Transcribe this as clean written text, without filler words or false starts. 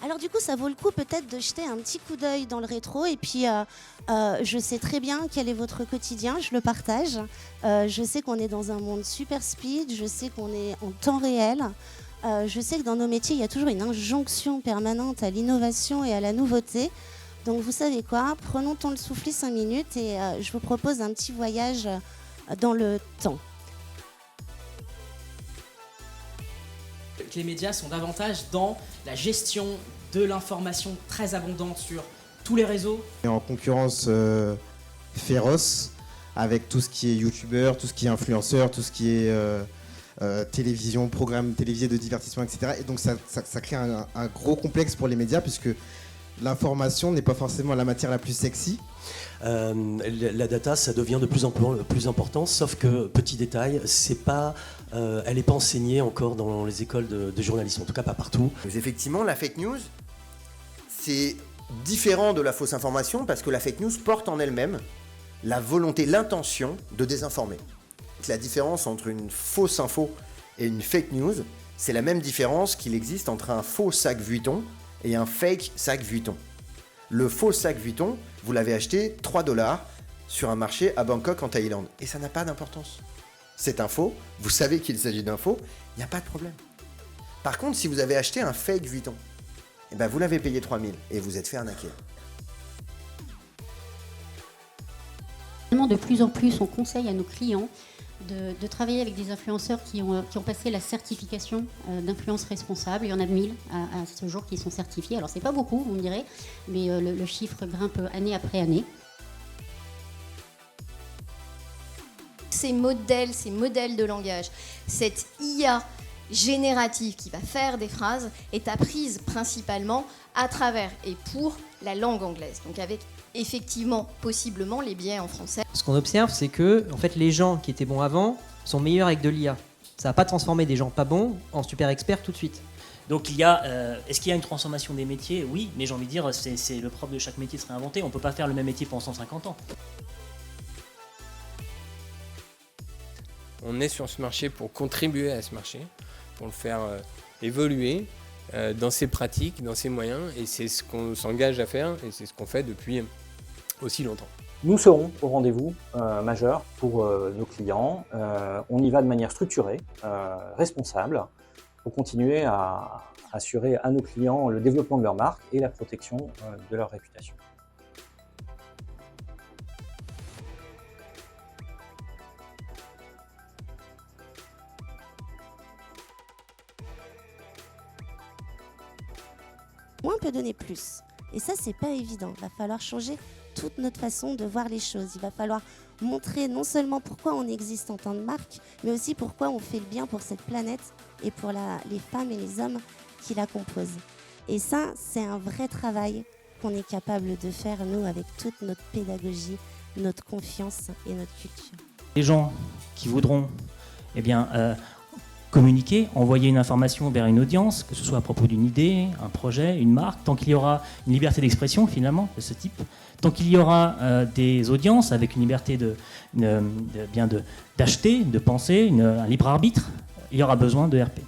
Alors du coup, ça vaut le coup peut-être de jeter un petit coup d'œil dans le rétro. Et puis, je sais très bien quel est votre quotidien, je le partage. Je sais qu'on est dans un monde super speed, je sais qu'on est en temps réel. Je sais que dans nos métiers, il y a toujours une injonction permanente à l'innovation et à la nouveauté. Donc vous savez quoi, prenons le temps de souffler 5 minutes et je vous propose un petit voyage dans le temps. Les médias sont davantage dans la gestion de l'information très abondante sur tous les réseaux. Et en concurrence féroce avec tout ce qui est youtubeur, tout ce qui est influenceur, tout ce qui est télévision, programme télévisé de divertissement, etc. Et donc ça crée un gros complexe pour les médias puisque l'information n'est pas forcément la matière la plus sexy. La data, ça devient de plus en plus important, sauf que, petit détail, elle n'est pas enseignée encore dans les écoles de journalisme, en tout cas pas partout. Effectivement, la fake news, c'est différent de la fausse information parce que la fake news porte en elle-même la volonté, l'intention de désinformer. La différence entre une fausse info et une fake news, c'est la même différence qu'il existe entre un faux sac Vuitton et un fake sac Vuitton. Le faux sac Vuitton, vous l'avez acheté 3 $ sur un marché à Bangkok en Thaïlande. Et ça n'a pas d'importance. C'est un faux, vous savez qu'il s'agit d'un faux, il n'y a pas de problème. Par contre, si vous avez acheté un fake Vuitton, eh ben vous l'avez payé 3 000 et vous êtes fait arnaquer. De plus en plus, on conseille à nos clients de travailler avec des influenceurs qui ont passé la certification d'influence responsable. Il y en a 1000 à ce jour qui sont certifiés. Alors c'est pas beaucoup, vous me direz, mais le chiffre grimpe année après année. Ces modèles de langage, cette IA générative qui va faire des phrases est apprise principalement à travers et pour la langue anglaise. Donc avec effectivement, possiblement, les biais en français. Ce qu'on observe, c'est que en fait, les gens qui étaient bons avant sont meilleurs avec de l'IA. Ça va pas transformer des gens pas bons en super experts tout de suite. Donc est-ce qu'il y a une transformation des métiers? Oui, mais j'ai envie de dire, c'est le propre de chaque métier de se réinventer. On ne peut pas faire le même métier pendant 150 ans. On est sur ce marché pour contribuer à ce marché, pour le faire évoluer dans ses pratiques, dans ses moyens, et c'est ce qu'on s'engage à faire, et c'est ce qu'on fait depuis aussi longtemps. Nous serons au rendez-vous majeur pour nos clients. On y va de manière structurée, responsable, pour continuer à assurer à nos clients le développement de leur marque et la protection de leur réputation. Moins peut donner plus. Et ça, c'est pas évident. Il va falloir changer toute notre façon de voir les choses. Il va falloir montrer non seulement pourquoi on existe en tant que marque, mais aussi pourquoi on fait le bien pour cette planète et pour les femmes et les hommes qui la composent. Et ça, c'est un vrai travail qu'on est capable de faire, nous, avec toute notre pédagogie, notre confiance et notre culture. Les gens qui voudront communiquer, envoyer une information vers une audience, que ce soit à propos d'une idée, un projet, une marque, tant qu'il y aura une liberté d'expression finalement de ce type, tant qu'il y aura des audiences avec une liberté d'acheter, de penser, un libre arbitre, il y aura besoin de RP.